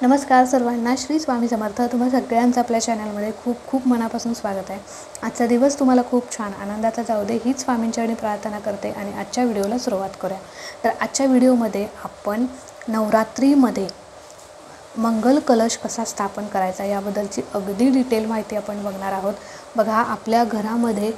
नमस्कार सर्वांना, श्री स्वामी समर्थ. तुम्हा सगळ्यांचं आपल्या चॅनलमध्ये खूप खूप मनापासून स्वागत आहे. आजचा दिवस तुम्हाला खूप छान आनंदाचा जाऊ दे हीच स्वामींचरणी प्रार्थना करते आणि आजच्या व्हिडिओला सुरुवात करूया. तर आजच्या व्हिडिओमध्ये आपण नवरात्रीमध्ये मंगल कलश कसा स्थापन करायचा याबद्दलची अगदी डिटेल माहिती आपण बघणार आहोत. बघा, आपल्या घरामध्ये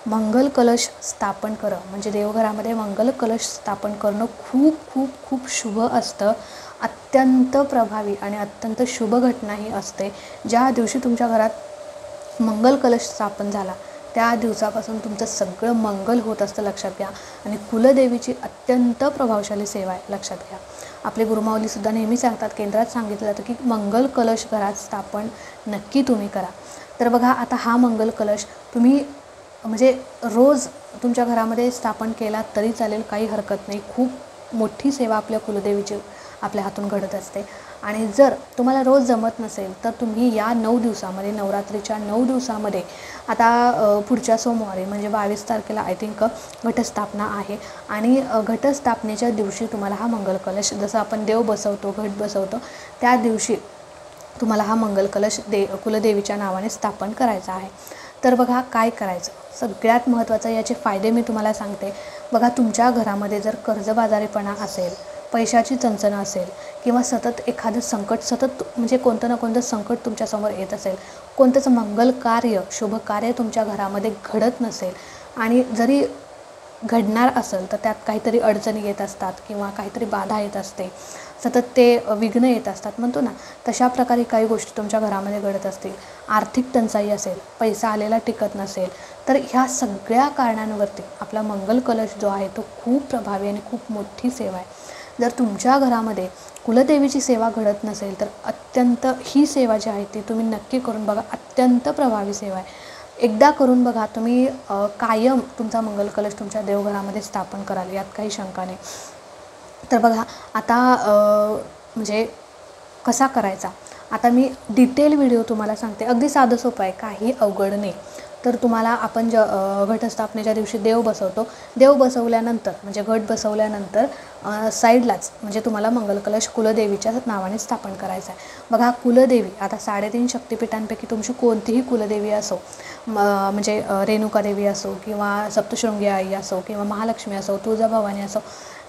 मंगल कलश स्थापन करणं म्हणजे देवघरामध्ये मंगल कलश स्थापन करणं खूप खूप खूप शुभ असतं. अत्यंत प्रभावी आणि अत्यंत शुभ घटनाही असते. ज्या दिवशी तुमच्या घरात मंगल कलश स्थापन झाला त्या दिवसापासून तुमचं सगळं मंगल होत असतं, लक्षात घ्या. आणि कुलदेवीची अत्यंत प्रभावशाली सेवा आहे, लक्षात घ्या. आपले गुरुमाऊलीसुद्धा नेहमी सांगतात, केंद्रात सांगितलं जातं की मंगल कलश घरात स्थापन नक्की तुम्ही करा. तर बघा, आता हा मंगल कलश तुम्ही म्हणजे रोज तुमच्या घरामध्ये स्थापन केला तरी चालेल, काही हरकत नाही. खूप मोठी सेवा आपल्या कुलदेवीची आपल्या हातून घडत असते. आणि जर तुम्हाला रोज जमत नसेल तर तुम्ही या 9 दिवसामध्ये, नवरात्रीच्या 9 दिवसामध्ये, आता पुढच्या सोमवारी म्हणजे 22 तारखेला आय थिंक घटस्थापना आहे. आणि घटस्थापनेच्या दिवशी तुम्हाला हा मंगल कलश, जसं आपण देव बसवतो, घट बसवतो, त्या दिवशी तुम्हाला हा मंगल कलश कुलदेवीच्या नावाने स्थापन करायचा आहे. तर बघा, काय करायचं, सगळ्यात महत्त्वाचं याचे फायदे मी तुम्हाला सांगते. बघा, तुमच्या घरामध्ये जर कर्जबाजारीपणा असेल, पैशाची चणचण असेल, किंवा सतत एखादं संकट, सतत म्हणजे कोणतं ना कोणतं संकट तुमच्यासमोर येत असेल, कोणतंच मंगल कार्य, शुभ कार्य तुमच्या घरामध्ये घडत नसेल, आणि जरी घडणार असेल तर त्यात काहीतरी अडचणी येत असतात किंवा काहीतरी बाधा येत असते, सतत ते विघ्न येत असतात म्हणतो ना, तशा प्रकारे काही गोष्टी तुमच्या घरामध्ये घडत असतील, आर्थिक टंचाई असेल, पैसा आलेला टिकत नसेल, तर ह्या सगळ्या कारणांवरती आपला मंगल कलश जो आहे तो खूप प्रभावी आणि खूप मोठी सेवा आहे. जर तुमच्या घरामध्ये कुलदेवीची सेवा घडत नसेल तर अत्यंत ही सेवा जी आहे ती तुम्ही नक्की करून बघा. अत्यंत प्रभावी सेवा आहे. एकदा करून बघा, तुम्ही कायम तुमचा मंगल कलश तुमच्या देवघरामध्ये स्थापन कराल, यात काही शंका नाही. तर बघा, आता म्हणजे कसा करायचा, आता मी डिटेल व्हिडिओ तुम्हाला सांगते. अगदी साधं सोपं आहे, काही अवघड नाही. तर तुम्हाला आपण घटस्थापनेच्या दिवशी देव बसवतो, देव बसवल्यानंतर म्हणजे घट बसवल्यानंतर साईडलाच म्हणजे तुम्हाला मंगल कलश कुलदेवीच्या नावाने स्थापन करायचा आहे. बघा, कुलदेवी आता 3.5 शक्तिपीठांपैकी तुमची कोणतीही कुलदेवी असो, म्हणजे रेणुका देवी असो किंवा सप्तशृंगी आई असो किंवा महालक्ष्मी असो, तुळजाभवानी असो,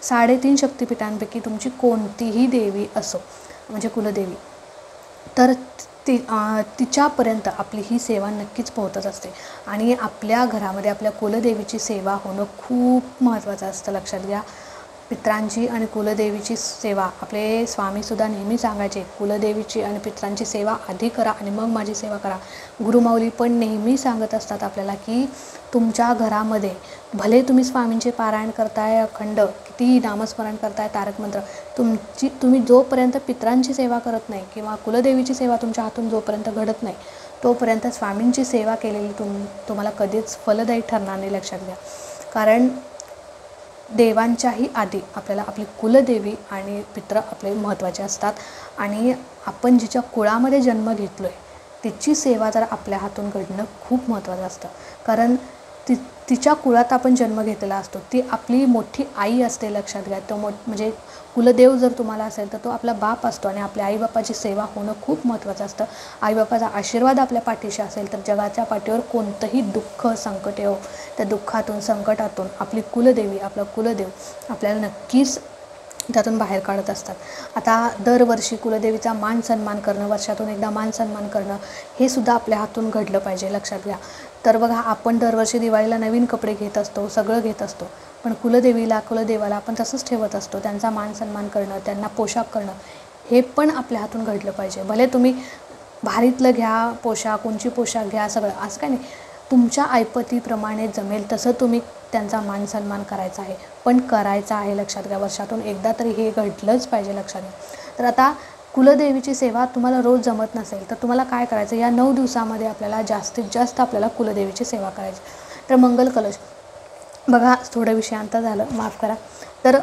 3.5 शक्तिपीठांपैकी तुमची कोणतीही देवी असो म्हणजे कुलदेवी, तर तिच्यापर्यंत आपली ही सेवा नक्कीच पोहोचत असते. आणि आपल्या घरामध्ये आपल्या कुलदेवीची सेवा होणं खूप महत्त्वाचं असतं, लक्षात घ्या. पितरांची आणि कुलदेवीची सेवा आपले स्वामीसुद्धा नेहमी सांगायचे, कुलदेवीची आणि पितरांची सेवा आधी करा आणि मग माझी सेवा करा. गुरुमाऊली पण नेहमी सांगत असतात आपल्याला की तुमच्या घरामध्ये भले तुम्ही स्वामींचे पारायण करताय, अखंड कितीही नामस्मरण करताय, तारक मंत्र, तुम्ही जोपर्यंत पितरांची सेवा करत नाही किंवा कुलदेवीची सेवा तुमच्या हातून जोपर्यंत घडत नाही तोपर्यंत स्वामींची सेवा केलेली तुम्हाला कधीच फलदायी ठरणार नाही, लक्षात घ्या. कारण देवांच्याही आधी आपल्याला आपली कुलदेवी आणि पित्र आपले महत्त्वाचे असतात. आणि आपण जिच्या कुळामध्ये जन्म घेतलो आहे तिची सेवा जर आपल्या हातून घडणं खूप महत्त्वाचं असतं. कारण तिच्या कुळात आपण जन्म घेतलेला असतो, ती आपली मोठी आई असते, लक्षात घ्या. तो म्हणजे कुलदेव जर तुम्हाला असेल तर तो आपला बाप असतो. आणि आपल्या आईबापाची सेवा होणं खूप महत्त्वाचं असतं. आईबापाचा आशीर्वाद आपल्या पाठीशी असेल तर जगाच्या पाठीवर कोणतंही दुःख, संकट येऊ, त्या दुःखातून, संकटातून आपली कुलदेवी, आपला कुलदेव आपल्याला नक्कीच त्यातून बाहेर काढत असतात. आता दरवर्षी कुलदेवीचा मान सन्मान करणं, वर्षातून एकदा मान सन्मान करणं, हे सुद्धा आपल्या हातून घडलं पाहिजे, लक्षात घ्या. तर बघा, आपण दरवर्षी दिवाळीला नवीन कपडे घेत असतो, सगळं घेत असतो, पण कुलदेवाला आपण तसंच ठेवत असतो. त्यांचा मान सन्मान करणं, त्यांना पोशाख करणं, हे पण आपल्या हातून घडलं पाहिजे. भले तुम्ही भारीतलं घ्या पोशाख, उंची पोशाख घ्या, सगळं असं काय नाही, तुमच्या ऐपतीप्रमाणे जमेल तसं तुम्ही त्यांचा मान सन्मान करायचा आहे, पण करायचा आहे, लक्षात घ्या. वर्षातून एकदा तरी हे घडलंच पाहिजे, लक्षात घ्या. तर आता कुलदेवीची सेवा तुम्हाला रोज जमत नसेल तर तुम्हाला काय करायचं, या 9 दिवसामध्ये आपल्याला जास्तीत जास्त आपल्याला कुलदेवीची सेवा करायची. तर मंगल कलश बघा, थोडं विषयांतर झालं, माफ करा. तर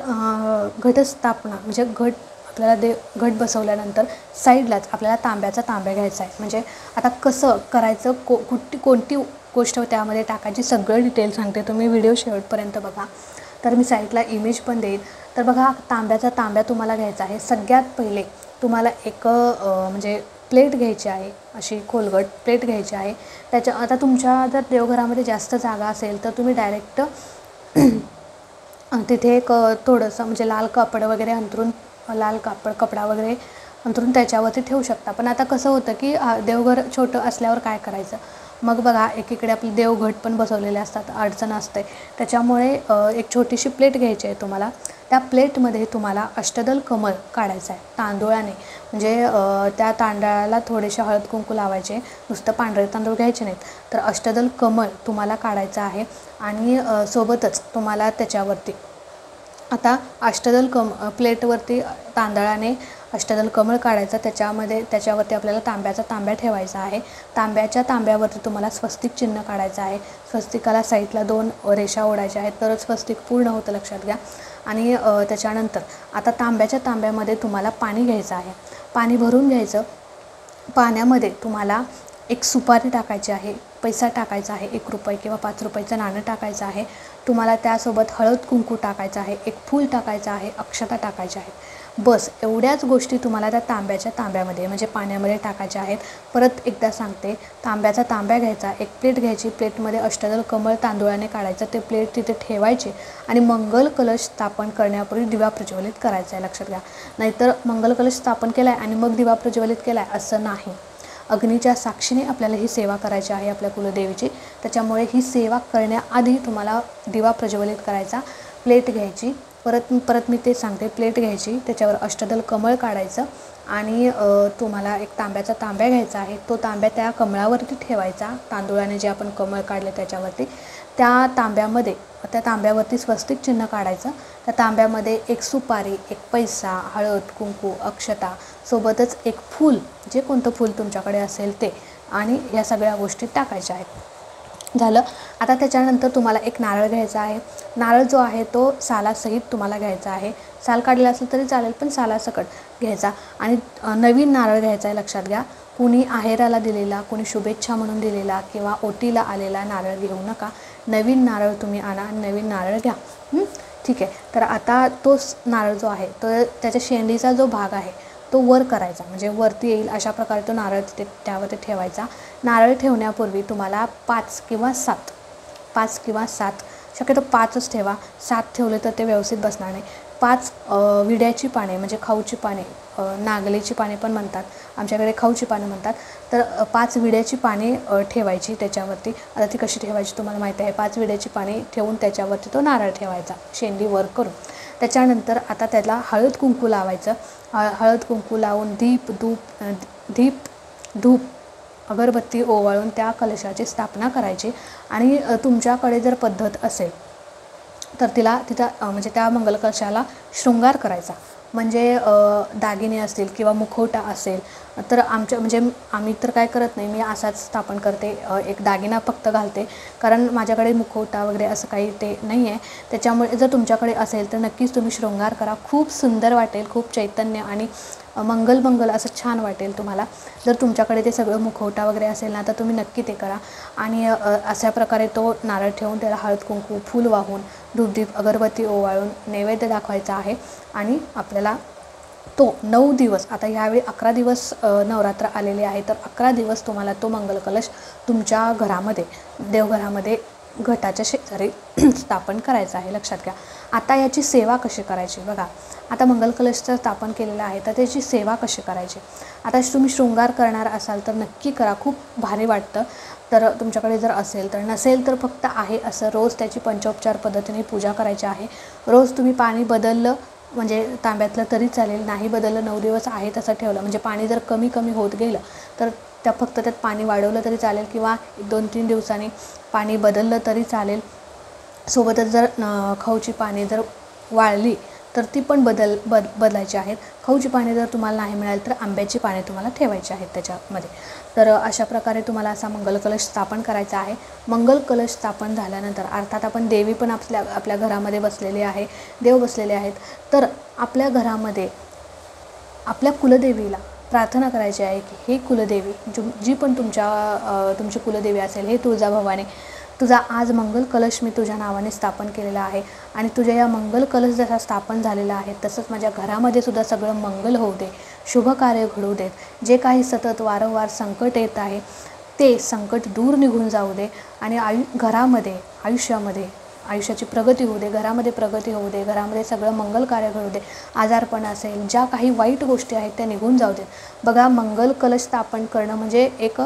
घटस्थापना म्हणजे आपल्याला घट बसवल्यानंतर साईडलाच आपल्याला तांब्या घ्यायचा आहे. म्हणजे आता कसं करायचं, कोणती गोष्ट त्यामध्ये टाकायची, सगळं डिटेल सांगते, तुम्ही व्हिडिओ शेवटपर्यंत बघा. तर मी साईडला इमेज पण देईन. तर बघा, तांब्या तुम्हाला घ्यायचा आहे. सगळ्यात पहिले तुम्हाला एक म्हणजे प्लेट घ्यायची आहे, अशी खोलगट प्लेट घ्यायची आहे. त्याच्या आता तुमच्या जर देवघरामध्ये जास्त जागा असेल तर तुम्ही डायरेक्ट तिथे एक थोडंसं म्हणजे लाल कापड वगैरे अंथरून, लाल कपडा वगैरे अंथरून त्याच्यावरती ठेवू शकता. पण आता कसं होतं की देवघर छोटं असल्यावर काय करायचं, मग बघा एकीकडे आपले देवघट पण बसवलेले असतात, अडचण असते. त्याच्यामुळे एक छोटीशी प्लेट घ्यायची आहे तुम्हाला. त्या प्लेटमध्ये तुम्हाला अष्टदल कमळ काढायचं आहे तांदूळाने. म्हणजे त्या तांदळाला थोडेसे हळद कुंकू लावायचे, नुसतं पांढरे तांदूळ घ्यायचे नाहीत. तर अष्टदल कमळ तुम्हाला काढायचं आहे. आणि सोबतच तुम्हाला त्याच्यावरती आता अष्टदल प्लेटवरती तांदळाने अष्टदल कमळ काढायचं. त्याच्यावरती आपल्याला तांब्याचा तांब्या ठेवायचा आहे. तांब्याच्या तांब्यावरती तुम्हाला स्वस्तिक चिन्ह काढायचं आहे. स्वस्तिकाला साईडला 2 रेषा ओढायच्या आहेत, तरच स्वस्तिक पूर्ण होतं, लक्षात घ्या. आणि त्याच्यानंतर आता तांब्याच्या तांब्यामध्ये तुम्हाला पाणी घ्यायचं आहे. पाणी भरून घ्यायचं. पाण्यामध्ये तुम्हाला एक सुपारी टाकायची आहे, पैसा टाकायचा आहे, 1 रुपये किंवा 5 रुपयाचं नाणं टाकायचं आहे. तुम्हाला त्यासोबत हळद कुंकू टाकायचं आहे, एक फूल टाकायचं आहे, अक्षता टाकायच्या आहेत. बस एवढ्याच गोष्टी तुम्हाला त्या तांब्याच्या तांब्यामध्ये म्हणजे पाण्यामध्ये टाकायच्या आहेत. परत एकदा सांगते, तांब्याचा तांब्या घ्यायचा, एक प्लेट घ्यायची, प्लेटमध्ये अष्टदल कमळ तांदूळाने काढायचं, ते प्लेट तिथे ठेवायचे आणि मंगल कलश स्थापन करण्यापूर्वी दिवा प्रज्वलित करायचा आहे, लक्षात घ्या. नाहीतर मंगल कलश स्थापन केला आहे आणि मग दिवा प्रज्वलित केला आहे असं नाही. अग्नीच्या साक्षीने आपल्याला ही सेवा करायची आहे आपल्या कुलदेवीची. त्याच्यामुळे ही सेवा करण्याआधी तुम्हाला दिवा प्रज्वलित करायचा. प्लेट घ्यायची, परत मी ते सांगते, प्लेट घ्यायची, त्याच्यावर अष्टदल कमळ काढायचं आणि तुम्हाला एक तांब्याचा तांब्या घ्यायचा आहे. तो तांब्या त्या कमळावरती ठेवायचा, तांदूळाने जे आपण कमळ काढले त्याच्यावरती. त्या तांब्यावरती स्वस्तिक चिन्ह काढायचं. त्या तांब्यामध्ये एक सुपारी, एक पैसा, हळद कुंकू, अक्षता, सोबतच एक फूल, जे कोणतं फूल तुमच्याकडे असेल ते, आणि ह्या सगळ्या गोष्टी टाकायच्या आहेत. झालं. आता त्याच्यानंतर तुम्हाला एक नारळ घ्यायचा आहे. नारळ जो आहे तो सालासहित तुम्हाला घ्यायचा आहे. साल काढलेला असेल तरी चालेल, पण सालासकट घ्यायचा. आणि नवीन नारळ घ्यायचा आहे, लक्षात घ्या. कुणी आहेराला दिलेला, कुणी शुभेच्छा म्हणून दिलेला किंवा ओटीला आलेला नारळ घेऊ नका. नवीन नारळ तुम्ही आणा आणि नवीन नारळ घ्या. ठीक आहे. तर आता तोच नारळ जो आहे तो त्याच्या शेंडीचा जो भाग आहे तो वर करायचा, म्हणजे वरती येईल अशा प्रकारे तो नारळ त्यावरती ठेवायचा. नारळ ठेवण्यापूर्वी तुम्हाला 5 किंवा 7 शक्यतो 5च ठेवा. 7 ठेवले तर ते व्यवस्थित बसणार नाही. 5 विड्याची पाने म्हणजे खाऊची पाने, नागलीची पाने पण म्हणतात, आमच्याकडे खाऊची पानं म्हणतात. तर 5 विड्याची पाने ठेवायची त्याच्यावरती. आता ती कशी ठेवायची तुम्हाला माहिती आहे. 5 विड्याची पाने ठेवून त्याच्यावरती तो नारळ ठेवायचा, शेंडी वर करून. त्याच्यानंतर आता त्याला हळद कुंकू लावायचं. हळद कुंकू लावून दीप धूप अगरबत्ती ओवाळून त्या कलशाची स्थापना करायची. आणि तुमच्याकडे जर पद्धत असेल तर तिथं म्हणजे त्या मंगल कलशाला शृंगार करायचा. म्हणजे दागिने असतील किंवा मुखवटा असेल तर आम्ही तर काय करत नाही, मी असाच स्थापन करते. एक दागिना फक्त घालते, कारण माझ्याकडे मुखवटा वगैरे असं काही ते नाही आहे. त्याच्यामुळे जर तुमच्याकडे असेल तर नक्कीच तुम्ही शृंगार करा. खूप सुंदर वाटेल, खूप चैतन्य आणि मंगल असं छान वाटेल तुम्हाला. जर तुमच्याकडे ते सगळं मुखवटा वगैरे असेल ना तर तुम्ही नक्की ते करा. आणि अशा प्रकारे तो नारळ ठेवून त्याला हळद कुंकू, फूल वाहून, धूपदीप अगरबत्ती ओवाळून नैवेद्य दाखवायचा आहे. आणि आपल्याला तो 9 दिवस, आता ह्यावेळी 11 दिवस नवरात्र आलेले आहे, तर 11 दिवस तुम्हाला तो मंगल कलश तुमच्या घरामध्ये, देवघरामध्ये घटाच्या शेजारी स्थापन करायचं आहे, लक्षात घ्या. आता याची सेवा कशी करायची बघा. आता मंगल कलशचं स्थापन केलेलं आहे तर त्याची सेवा कशी करायची. आता तुम्ही शृंगार करणार असाल तर नक्की करा, खूप भारी वाटतं. तर तुमच्याकडे जर असेल तर, नसेल तर फक्त आहे असं रोज त्याची पंचोपचार पद्धतीने पूजा करायची आहे. रोज तुम्ही पाणी बदललं म्हणजे तांब्यातलं तरी चालेल, नाही बदललं 9 दिवस आहे तसं ठेवलं, म्हणजे पाणी जर कमी होत गेलं तर फक्त त्यात पाणी वाढवलं तरी चालेल किंवा 2-3 दिवसांनी पाणी बदललं तरी चालेल. सोबतच जर खाऊची पाने जर वाळली तर ती पण बदलायची आहेत. खाऊची पाने जर तुम्हाला नाही मिळाली तर आंब्याची पाने तुम्हाला ठेवायची आहेत त्याच्यामध्ये. तर अशा प्रकारे तुम्हाला असा मंगल कलश स्थापन करायचा आहे. मंगल कलश स्थापन झाल्यानंतर अर्थात आपण देवी पण आपल्या घरामध्ये बसलेली आहे, देव बसलेले आहेत. तर आपल्या घरामध्ये आपल्या कुलदेवीला प्रार्थना करायची आहे की हे कुलदेवी, जी पण तुमची कुलदेवी असेल, हे तुळजाभवानी, तुझा आज मंगल कलश मी तुझ्या नावाने स्थापन केलेला आहे आणि तुझ्या या मंगल कलश जसा स्थापन झालेला आहे तसंच माझ्या घरामध्ये सुद्धा सगळं मंगल होऊ दे, शुभ कार्य घडू देत. जे काही सतत वारंवार संकट येत आहे ते संकट दूर निघून जाऊ दे आणि घरामध्ये आयुष्याची प्रगती होऊ दे, घरामध्ये प्रगती होऊ दे, घरामध्ये सगळं मंगल कार्य घडू दे. आजारपण असेल, ज्या काही वाईट गोष्टी आहेत त्या निघून जाऊ देत. बघा, मंगल कलश स्थापन करणं म्हणजे एक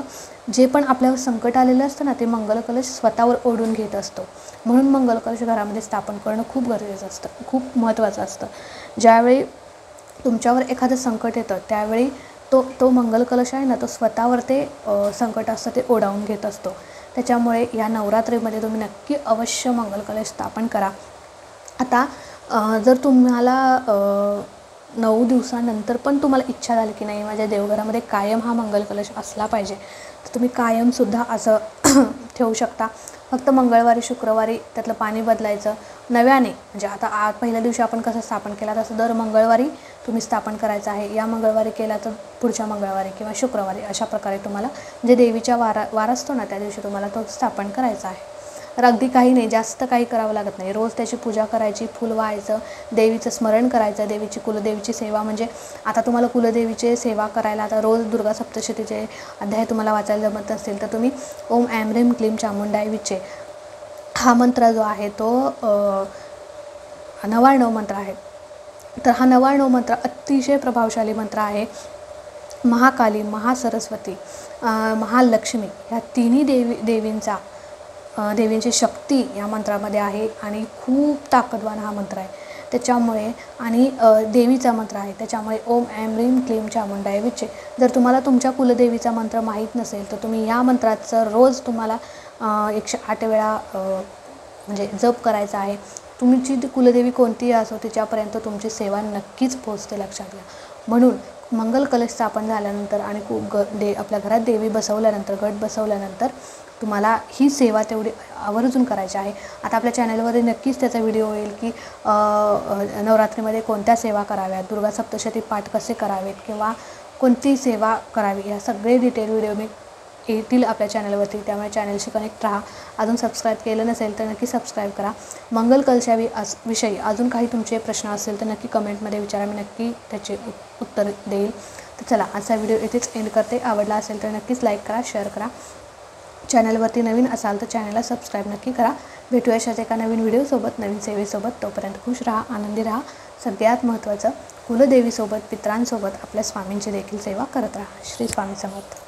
जे पण आपल्यावर संकट आलेलं असतं ना ते मंगल कलश स्वतःवर ओढून घेत असतो. म्हणून मंगल कलश घरामध्ये स्थापन करणं खूप गरजेचं असतं, खूप महत्त्वाचं असतं. ज्यावेळी तुमच्यावर एखादं संकट येतं त्यावेळी तो मंगल कलश आहे ना तो स्वतःवर ते संकट असतं ते ओढावून घेत असतो. त्याच्यामुळे या नवरात्रीमध्ये तुम्ही नक्की अवश्य मंगल कलश स्थापन करा. आता जर तुम्हाला 9 दिवसानंतर पण तुम्हाला इच्छा झाली की नाही माझ्या देवघरामध्ये कायम हा मंगल कलश असला पाहिजे, तर तुम्ही कायमसुद्धा असं ठेवू शकता. फक्त मंगळवारी शुक्रवारी त्यातलं पाणी बदलायचं नव्याने. म्हणजे आता पहिल्या दिवशी आपण कसं स्थापन केला तसं दर मंगळवारी तुम्ही स्थापन करायचं आहे. या मंगळवारी केला तर पुढच्या मंगळवारी किंवा शुक्रवारी अशा प्रकारे तुम्हाला म्हणजे देवीच्या वार असतो ना त्या दिवशी तुम्हाला तो स्थापन करायचा आहे. तर अगदी काही नाही, जास्त काही करावं लागत नाही. रोज त्याची पूजा करायची, फूल व्हायचं, देवीचं स्मरण करायचं, कुलदेवीची सेवा. म्हणजे आता तुम्हाला कुलदेवीची सेवा करायला आता रोज दुर्गा सप्तशतीचे अध्याय तुम्हाला वाचायला जमत असतील तर तुम्ही ओम ऐं ह्रीं क्लीं चामुंडाय विचे हा मंत्र जो आहे तो 99 मंत्र आहे. तर हा 99 मंत्र अतिशय प्रभावशाली मंत्र आहे. महाकाली, महासरस्वती, महालक्ष्मी ह्या तिन्ही देवींची शक्ती या मंत्रामध्ये आहे आणि खूप ताकदवान हा मंत्र आहे. त्याच्यामुळे आणि देवीचा मंत्र आहे त्याच्यामुळे ओम ऐं ह्रीं क्लीं चामुंडाय विचे. जर तुम्हाला तुमच्या कुलदेवीचा मंत्र माहीत नसेल तर तुम्ही या मंत्राचं रोज तुम्हाला 108 वेळा म्हणजे जप करायचा आहे. तुमची कुलदेवी कोणतीही असो तिच्यापर्यंत तुमची सेवा नक्कीच पोहोचते, लक्षात घ्या. म्हणून मंगल कलश स्थापन झाल्यानंतर आणि आपल्या घरात देवी बसवल्यानंतर, गट बसवल्यानंतर तुम्हाला ही सेवा तेवढी आवर्जून करायची आहे. आता आपल्या चॅनलवर नक्कीच त्याचा व्हिडिओ येईल की नवरात्रीमध्ये कोणत्या सेवा कराव्यात, दुर्गा सप्तशती पाठ कसे करावेत किंवा कोणती सेवा करावी, या सगळे डिटेल व्हिडिओ मी येतील आपल्या चॅनलवरती. त्यामुळे चॅनलशी कनेक्ट राहा. अजून सबस्क्राईब केलं नसेल तर नक्की सबस्क्राईब करा. मंगल कलशाविषयी अजून काही तुमचे प्रश्न असेल तर नक्की कमेंटमध्ये विचारा, मी नक्की त्याचे उत्तर देईल. तर चला, आजचा व्हिडिओ इथेच एंड करते. आवडला असेल तर नक्कीच लाईक करा, शेअर करा. चॅनलवरती नवीन असाल तर चॅनलला सबस्क्राईब नक्की करा. भेटूया अशाच एका नवीन व्हिडिओसोबत, नवीन सेवेसोबत. तोपर्यंत खुश राहा, आनंदी राहा. सगळ्यात महत्त्वाचं कुलदेवीसोबत, पितरांसोबत आपल्या स्वामींची देखील सेवा करत राहा. श्री स्वामी समर्थ.